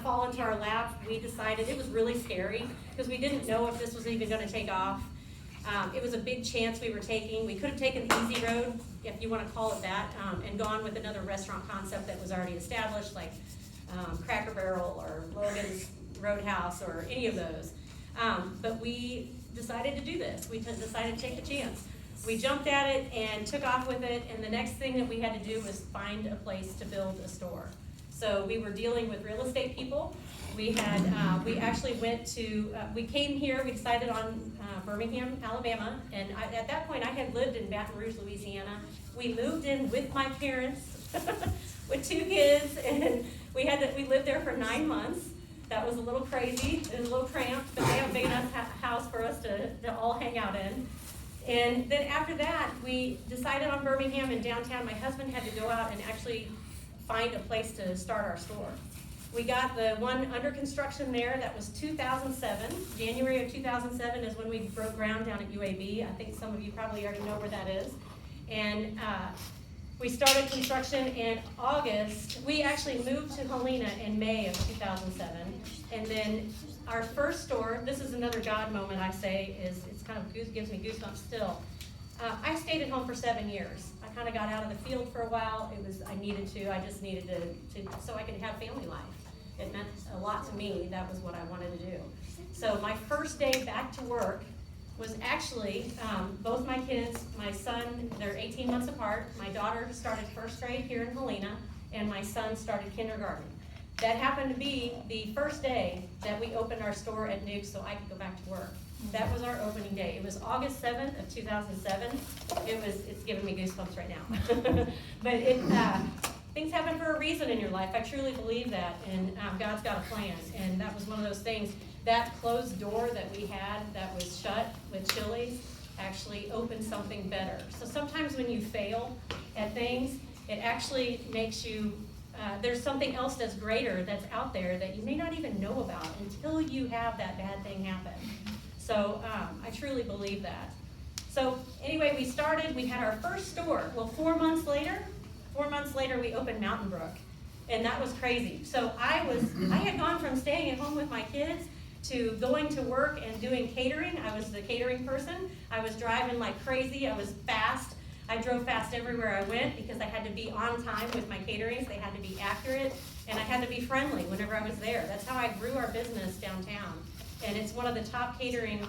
fall into our lap, we decided, it was really scary, because we didn't know if this was even gonna take off. It was a big chance we were taking. We could have taken the easy road, if you wanna call it that, and gone with another restaurant concept that was already established, like Cracker Barrel or Logan's Roadhouse or any of those. But we decided to do this. We decided to take the chance. We jumped at it and took off with it, and the next thing that we had to do was find a place to build a store. So we were dealing with real estate people. We actually went to, we came here, we decided on Birmingham, Alabama, and at that point I had lived in Baton Rouge, Louisiana. We moved in with my parents with 2 kids, and we lived there for 9 months. That was a little crazy, it was a little cramped, but they have a big enough house for us to all hang out in. And then after that, we decided on Birmingham and downtown. My husband had to go out and actually find a place to start our store. We got the one under construction there. That was 2007. January of 2007 is when we broke ground down at UAB. I think some of you probably already know where that is. And we started construction in August. We actually moved to Helena in May of 2007. And then our first store, this is another God moment I say, it's kind of gives me goosebumps still. I stayed at home for 7 years. I kind of got out of the field for a while. I needed to, I just needed to so I could have family life. It meant a lot to me. That was what I wanted to do. So my first day back to work was actually, both my kids, my son, they're 18 months apart. My daughter started first grade here in Helena, and my son started kindergarten. That happened to be the first day that we opened our store at Nuke so I could go back to work. That was our opening day. It was August 7th of 2007. It's giving me goosebumps right now. But things happen for a reason in your life. I truly believe that, and God's got a plan. And that was one of those things. That closed door that we had that was shut with Chili's actually opened something better. So sometimes when you fail at things, it actually makes you, there's something else that's greater that's out there that you may not even know about until you have that bad thing happen. So I truly believe that. So anyway, we started, we had our first store. Well, 4 months later, we opened Mountain Brook, and that was crazy. So I had gone from staying at home with my kids to going to work and doing catering. I was the catering person. I was driving like crazy. I was fast. I drove fast everywhere I went because I had to be on time with my caterings. They had to be accurate, and I had to be friendly whenever I was there. That's how I grew our business downtown. And it's one of the top catering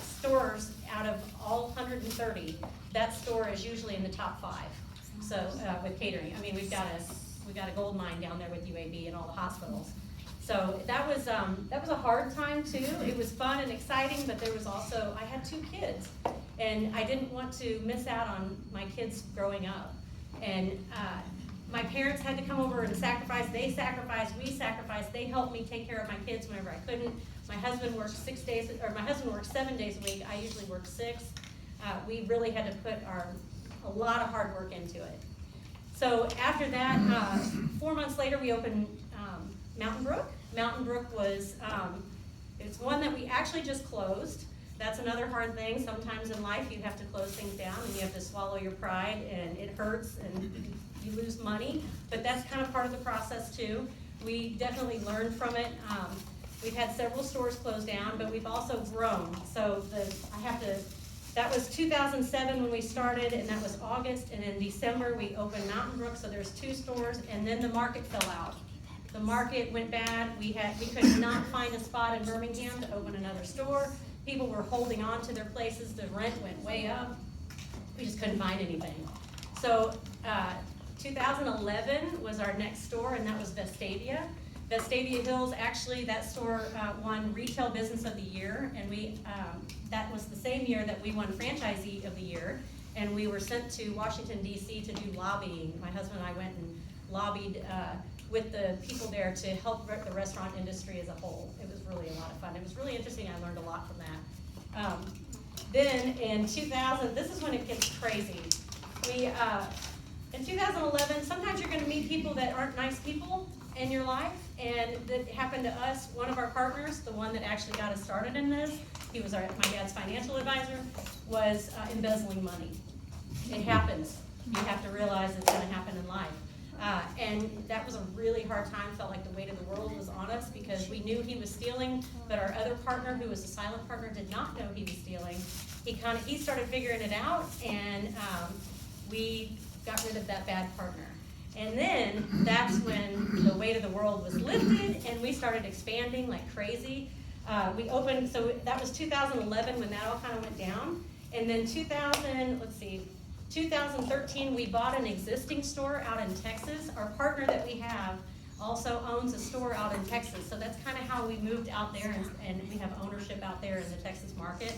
stores out of all 130. That store is usually in the top 5. So with catering, I mean, we've got a gold mine down there with UAB and all the hospitals. So that was a hard time too. It was fun and exciting, but there was also, I had 2 kids, and I didn't want to miss out on my kids growing up. And my parents had to come over and sacrifice. They sacrificed, we sacrificed. They helped me take care of my kids whenever I couldn't. My husband worked 7 days a week. I usually work 6. We really had to put a lot of hard work into it. So after that, 4 months later, we opened Mountain Brook. Mountain Brook was, it's one that we actually just closed. That's another hard thing. Sometimes in life you have to close things down and you have to swallow your pride, and it hurts and you lose money, but that's kind of part of the process too. We definitely learned from it. We've had several stores close down, but we've also grown. So that was 2007 when we started, and that was August, and in December we opened Mountain Brook, so there's 2 stores, and then the market fell out. The market went bad. We could not find a spot in Birmingham to open another store. People were holding on to their places. The rent went way up. We just couldn't find anything. So 2011 was our next store, and that was Vestavia. Vestavia Hills, actually, that store won Retail Business of the Year, and that was the same year that we won Franchisee of the Year, and we were sent to Washington, D.C. to do lobbying. My husband and I went and lobbied with the people there to help the restaurant industry as a whole. It was really a lot of fun. It was really interesting. I learned a lot from that. Then in 2000, this is when it gets crazy. In 2011, sometimes you're going to meet people that aren't nice people in your life, and that happened to us. One of our partners, the one that actually got us started in this, he was my dad's financial advisor, was embezzling money. It happens. You have to realize it's going to happen in life. And that was a really hard time. Felt like the weight of the world was because we knew he was stealing, but our other partner, who was a silent partner, did not know he was stealing. He started figuring it out, and we got rid of that bad partner. And then that's when the weight of the world was lifted, and we started expanding like crazy. We opened, so that was 2011 when that all kind of went down. And then 2013, we bought an existing store out in Texas. Our partner that we have also owns a store out in Texas. So that's kind of how we moved out there, and we have ownership out there in the Texas market.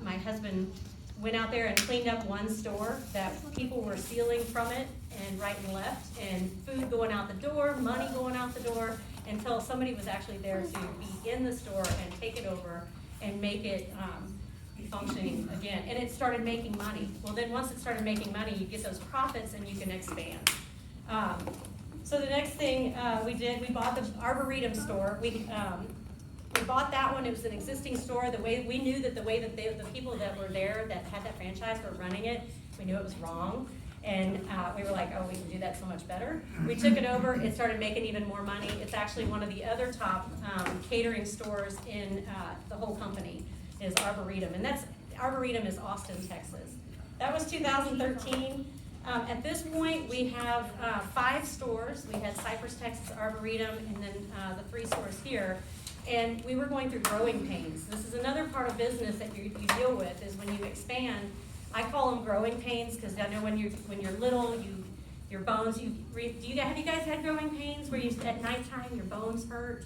My husband went out there and cleaned up one store that people were stealing from it, and right and left, and food going out the door, money going out the door, until somebody was actually there to be in the store and take it over and make it functioning again. And it started making money. Well, then once it started making money, you get those profits and you can expand. So the next thing we did, we bought the Arboretum store. We bought that one. It was an existing store. The way we knew that the people that were there that had that franchise were running it, we knew it was wrong. And we were like, oh, we can do that so much better. We took it over. It started making even more money. It's actually one of the other top catering stores in the whole company is Arboretum. And Arboretum is Austin, Texas. That was 2013. At this point, we have 5 stores. We had Cypress, Texas, Arboretum, and then the 3 stores here. And we were going through growing pains. This is another part of business that you deal with, is when you expand. I call them growing pains because I know when you're little, your bones. Have you guys had growing pains where at nighttime your bones hurt?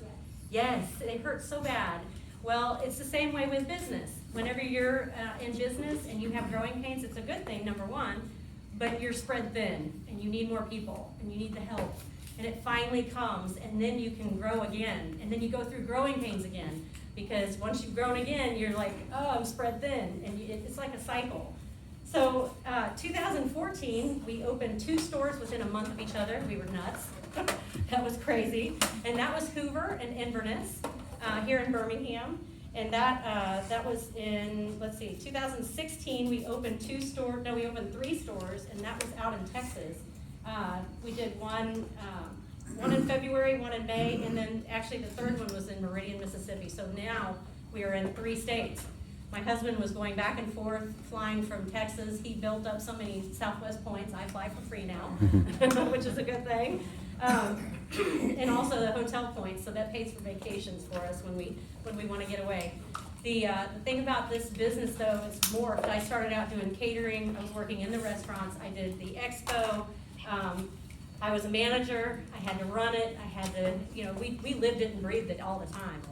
Yes, they hurt so bad. Well, it's the same way with business. Whenever you're in business and you have growing pains, it's a good thing, number one. But you're spread thin, and you need more people, and you need the help. And it finally comes, and then you can grow again. And then you go through growing pains again. Because once you've grown again, you're like, oh, I'm spread thin. And it's like a cycle. So 2014, we opened 2 stores within a month of each other. We were nuts. That was crazy. And that was Hoover and Inverness here in Birmingham. And that was in, 2016, we opened 3 stores, and that was out in Texas. We did one in February, one in May, and then actually the 3rd one was in Meridian, Mississippi. So now we are in 3 states. My husband was going back and forth, flying from Texas. He built up so many Southwest points. I fly for free now, which is a good thing. And also the hotel points, so that pays for vacations for us when we want to get away. The thing about this business, though, is morphed. I started out doing catering. I was working in the restaurants. I did the expo. I was a manager. I had to run it. I had to, we lived it and breathed it all the time.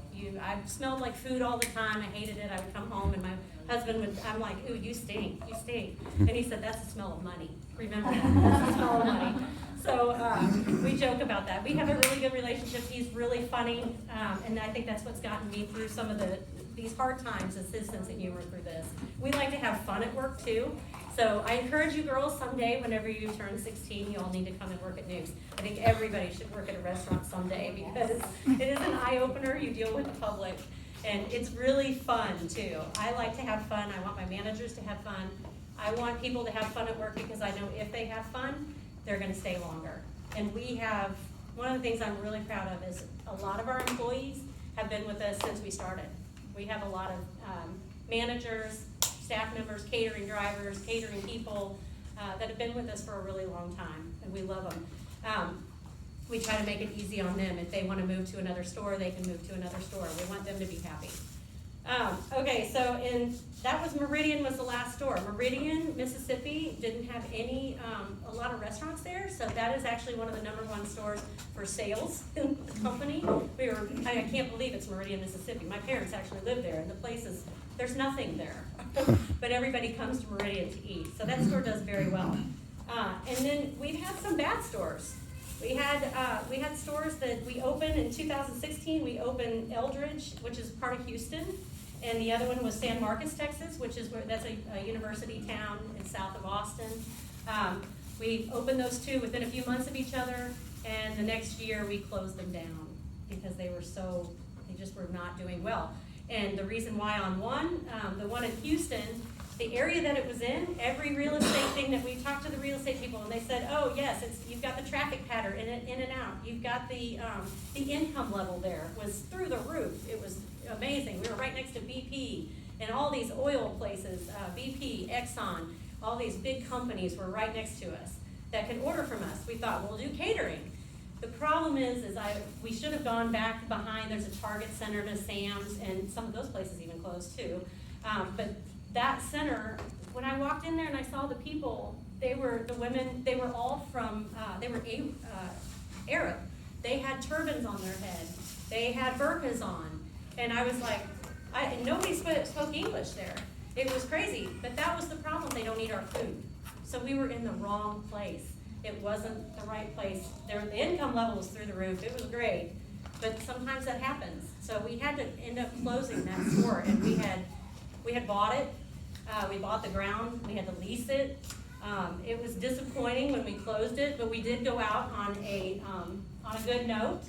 I smelled like food all the time. I hated it. I would come home and my husband I'm like, ooh, you stink. And he said, that's the smell of money. Remember that, that's the smell of money. So we joke about that. We have a really good relationship. He's really funny, and I think that's what's gotten me through some of these hard times, is his sense of humor through this. We like to have fun at work too. So I encourage you girls, someday, whenever you turn 16, you all need to come and work at Newk's. I think everybody should work at a restaurant someday, because it is an eye-opener. You deal with the public, and it's really fun too. I like to have fun. I want my managers to have fun. I want people to have fun at work, because I know if they have fun, they're going to stay longer. And one of the things I'm really proud of is a lot of our employees have been with us since we started. We have a lot of managers, staff members, catering drivers, catering people that have been with us for a really long time, and we love them. We try to make it easy on them. If they want to move to another store, they can move to another store. We want them to be happy. Okay, so that was Meridian was the last store. Meridian, Mississippi didn't have a lot of restaurants there, so that is actually one of the #1 stores for sales in the company. I can't believe it's Meridian, Mississippi. My parents actually live there, and the place there's nothing there. But everybody comes to Meridian to eat, so that store does very well. And then we've had some bad stores. We had stores that we opened in 2016. We opened Eldridge, which is part of Houston, and the other one was San Marcos, Texas, that's a university town in south of Austin. We opened those 2 within a few months of each other, and the next year we closed them down because they just were not doing well. And the reason why on the one in Houston, the area that it was in, every real estate thing that we talked to the real estate people, and they said, oh yes, you've got the traffic pattern in and out. You've got the income level there was through the roof. It was amazing. We were right next to BP and all these oil places, BP, Exxon, all these big companies were right next to us that can order from us. We thought, we'll do catering. The problem is we should have gone back behind. There's a Target Center to Sam's, and some of those places even closed too. But that center, when I walked in there and I saw the people, the women, they were all from, they were Arab. They had turbans on their head. They had burqas on. And I was like, nobody spoke English there. It was crazy, but that was the problem. They don't eat our food. So we were in the wrong place. It wasn't the right place. The income level was through the roof. It was great, but sometimes that happens. So we had to end up closing that store, and we had bought it. We bought the ground. We had to lease it. It was disappointing when we closed it, but we did go out on a good note.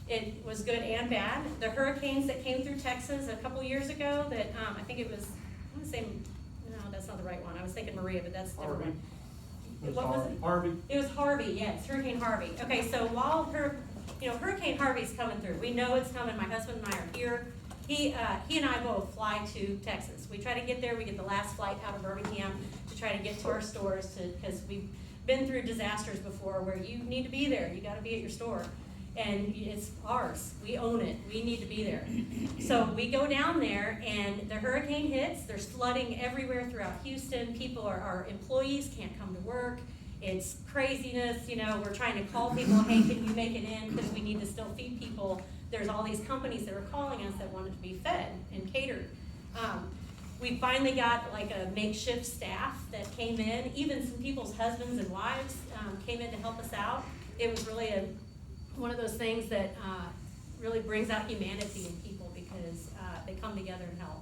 It was good and bad. The hurricanes that came through Texas a couple years ago, that I think it was, I want to say, no, that's not the right one. I was thinking Maria, but that's a different one. What was it? Harvey. It was Harvey, yes, Hurricane Harvey. Okay, so while Hurricane Harvey's coming through, we know it's coming. My husband and I are here. He and I both fly to Texas. We try to get there. We get the last flight out of Birmingham to try to get to our stores because we've been through disasters before where you need to be there. You got to be at your store. And it's ours. We own it. We need to be there. So we go down there, and the hurricane hits. There's flooding everywhere throughout Houston. Our employees can't come to work. It's craziness. We're trying to call people, hey, can you make it in? Because we need to still feed people. There's all these companies that are calling us that wanted to be fed and catered. We finally got like a makeshift staff that came in. Even some people's husbands and wives came in to help us out. It was really one of those things that really brings out humanity in people because they come together and help.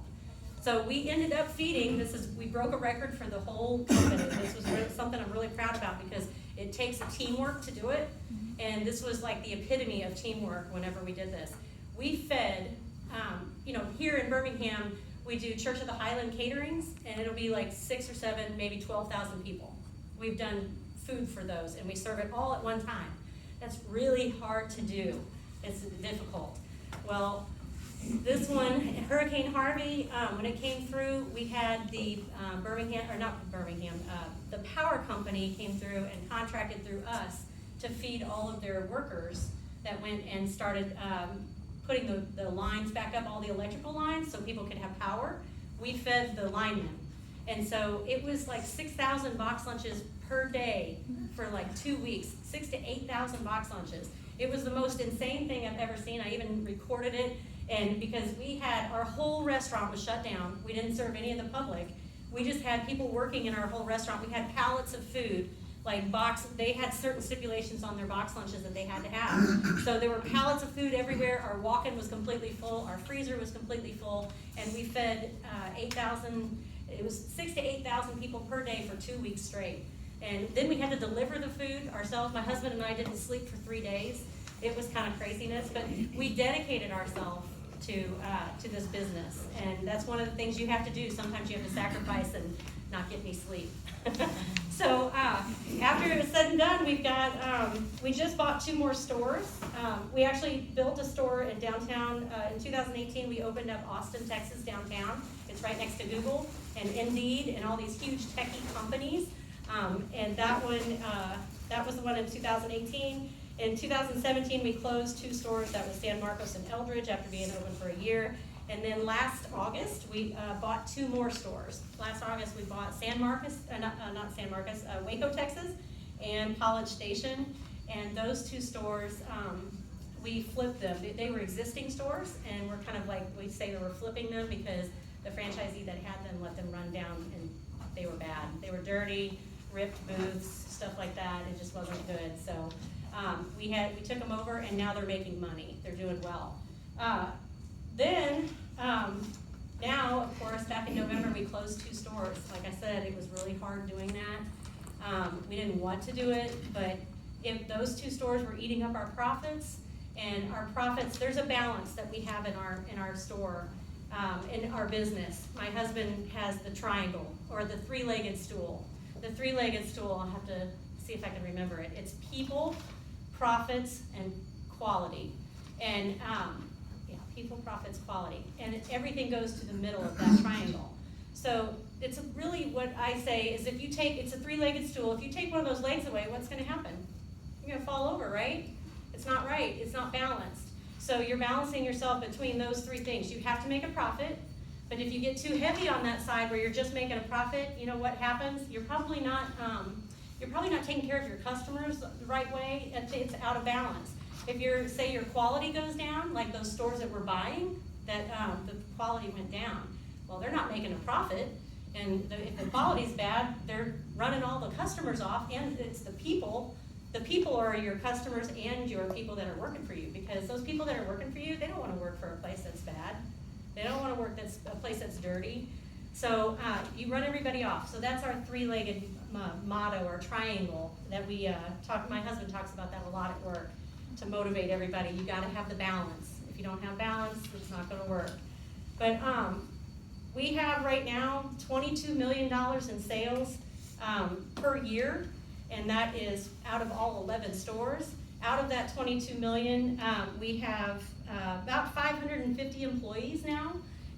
So we ended up feeding, we broke a record for the whole company. This was something I'm really proud about because it takes a teamwork to do it. And this was like the epitome of teamwork whenever we did this. We fed, here in Birmingham, we do Church of the Highland caterings, and it'll be like 6 or 7, maybe 12,000 people. We've done food for those, and we serve it all at one time. That's really hard to do. It's difficult. Well, this one, Hurricane Harvey, when it came through, we had the the power company came through and contracted through us to feed all of their workers that went and started putting the lines back up, all the electrical lines, so people could have power. We fed the linemen. And so it was like 6,000 box lunches per day for like 2 weeks, 6,000 to 8,000 box lunches. It was the most insane thing I've ever seen. I even recorded it, and because our whole restaurant was shut down. We didn't serve any of the public. We just had people working in our whole restaurant. We had pallets of food, they had certain stipulations on their box lunches that they had to have. So there were pallets of food everywhere. Our walk-in was completely full. Our freezer was completely full, and we fed 8,000. It was 6,000 to 8,000 people per day for 2 weeks straight. And then we had to deliver the food ourselves. My husband and I didn't sleep for 3 days. It was kind of craziness, but we dedicated ourselves to this business. And that's one of the things you have to do. Sometimes you have to sacrifice and not get any sleep. So after it was said and done, we just bought 2 more stores. We actually built a store in downtown. In 2018, we opened up Austin, Texas downtown. It's right next to Google and Indeed and all these huge techie companies. And that was the one in 2018. In 2017, we closed 2 stores. That was San Marcos and Eldridge after being open for a year. And then last August, we bought 2 more stores. Last August, we bought Waco, Texas, and College Station. And those 2 stores, we flipped them. They were existing stores, and we're kind of like, we say that we're flipping them because the franchisee that had them let them run down, and they were bad. They were dirty, ripped booths, stuff like that. It just wasn't good. So we took them over, and now they're making money. They're doing well. Now, of course, back in November, we closed 2 stores. Like I said, it was really hard doing that. We didn't want to do it, but if those 2 stores were eating up our profits, and our profits, there's a balance that we have in our store. in our business. My husband has the triangle, or the three-legged stool. The three-legged stool, I'll have to see if I can remember it. It's people, profits, and quality. And people, profits, quality. And everything goes to the middle of that triangle. So it's really what I say is if you take, it's a three-legged stool, if you take one of those legs away, what's gonna happen? You're gonna fall over, right? It's not right, it's not balanced. So you're balancing yourself between those three things. You have to make a profit, but if you get too heavy on that side where you're just making a profit, you know what happens? You're probably not taking care of your customers the right way. It's out of balance. If say your quality goes down, like those stores that we're buying, that the quality went down. Well, they're not making a profit, and if the quality's bad, they're running all the customers off, and it's the people. The people are your customers and your people that are working for you, because those people that are working for you, they don't want to work for a place that's bad. They don't want to work a place that's dirty. So you run everybody off. So that's our three-legged motto or triangle that we my husband talks about that a lot at work to motivate everybody. You got to have the balance. If you don't have balance, it's not going to work. But we have right now $22 million in sales per year. And that is out of all 11 stores. Out of that 22 million, we have about 550 employees now,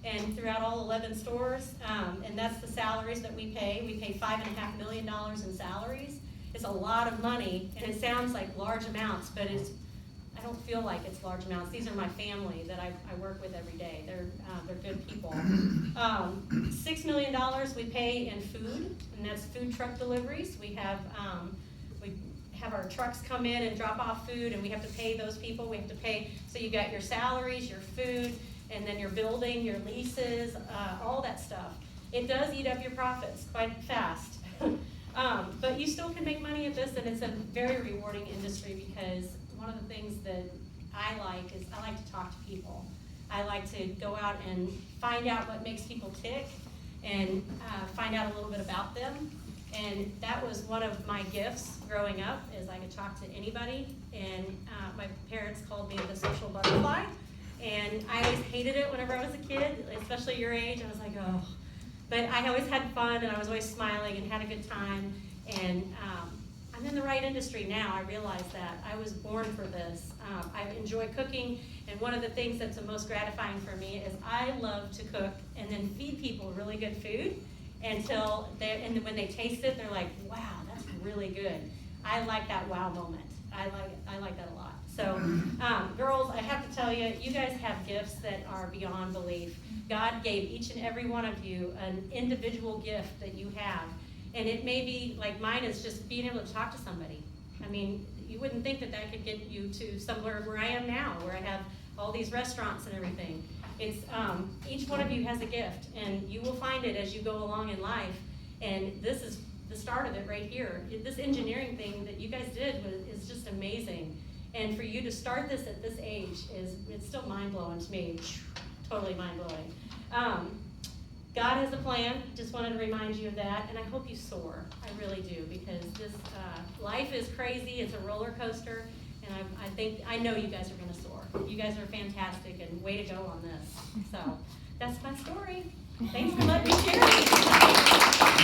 and throughout all 11 stores, and that's the salaries that we pay. We pay $5.5 million in salaries. It's a lot of money, and it sounds like large amounts, but I don't feel like it's large amounts. These are my family that I work with every day. They're good people. $6 million we pay in food, and that's food truck deliveries. We have our trucks come in and drop off food, and we have to pay those people. We have to pay, so you got your salaries, your food, and then your building, your leases, all that stuff. It does eat up your profits quite fast. But you still can make money at this, and it's a very rewarding industry, because one of the things that I like is I like to talk to people. I like to go out and find out what makes people tick and find out a little bit about them. And that was one of my gifts growing up, is I could talk to anybody. And my parents called me the social butterfly. And I always hated it whenever I was a kid, especially your age. I was like, oh. But I always had fun, and I was always smiling and had a good time. And I'm in the right industry now. I realize that. I was born for this. I enjoy cooking, and one of the things that's the most gratifying for me is I love to cook and then feed people really good food and when they taste it, they're like, wow, that's really good. I like that wow moment. I like that a lot. So, girls, I have to tell you, you guys have gifts that are beyond belief. God gave each and every one of you an individual gift that you have. And it may be, like mine is just being able to talk to somebody. I mean, you wouldn't think that could get you to somewhere where I am now, where I have all these restaurants and everything. It's, each one of you has a gift, and you will find it as you go along in life. And this is the start of it right here. This engineering thing that you guys did is just amazing. And for you to start this at this age it's still mind-blowing to me, totally mind-blowing. God has a plan. Just wanted to remind you of that, and I hope you soar. I really do, because this life is crazy. It's a roller coaster, and I know you guys are going to soar. You guys are fantastic, and way to go on this. So that's my story. Thanks for letting me share it.